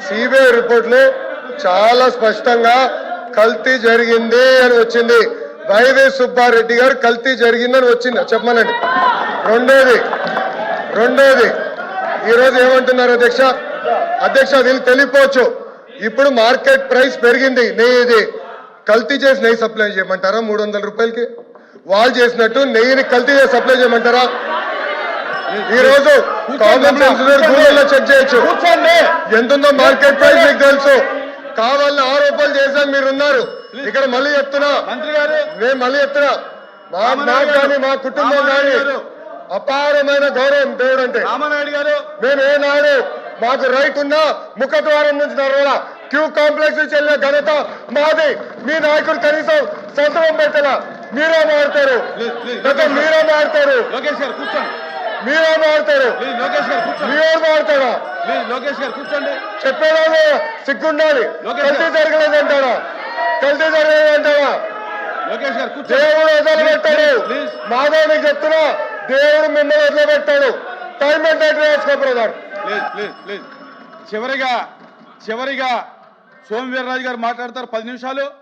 CBI report లో చాలా స్పష్టంగా కల్తీ జరిగింది అని వచ్చింది. వైవి సుబ్బారెడ్డి గారు కల్తీ జరిగిందని వచ్చింది చెప్పమనండి. రెండోది ఈ రోజు ఏమంటున్నారు అధ్యక్ష వీళ్ళు తెలియపోవచ్చు. ఇప్పుడు మార్కెట్ ప్రైస్ పెరిగింది. నెయ్యి కల్తీ చేసి నెయ్యి సప్లై చేయమంటారా 300 రూపాయలకి? వాళ్ళు చేసినట్టు నెయ్యిని కల్తీ చేసి సప్లై చేయమంటారా? ఈ రోజు కామన్ సెన్స్ గూగుల్లో చెక్ చేయొచ్చు ఎంతుందో మార్కెట్ ప్రైస్ మీకు తెలుసు. కావాలని ఆరోపణలు చేశాను మీరున్నారు ఇక్కడ. మళ్ళీ చెప్తున్నా నేను నాకు కానీ మా కుటుంబం కానీ అపారమైన గౌరవం దేవుడు అంటే. మేము ఏనాడు మాకు రైట్ ఉన్నా ముఖద్వారం నుంచి నడవాలా, క్యూ కాంప్లెక్స్ నుంచి వెళ్ళిన ఘనత మాది. మీ నాయకుడు కనీసం సంతకం పెట్టలా. మీరే మారుతారు మీరే మారుతారా? చెప్పేవాళ్ళు సిగ్గుండాలి. కల్తీ జరగలేదంటారా? దేవుడు వదిలిపెట్టాడు. మాధవ్ చెప్తున్నా, దేవుడు మిమ్మల్ని వదిలిపెట్టాడు. టైం అంటే వేసుకో బ్రదర్. చివరిగా సోమవీర్రాజు గారు మాట్లాడతారు 10 నిమిషాలు.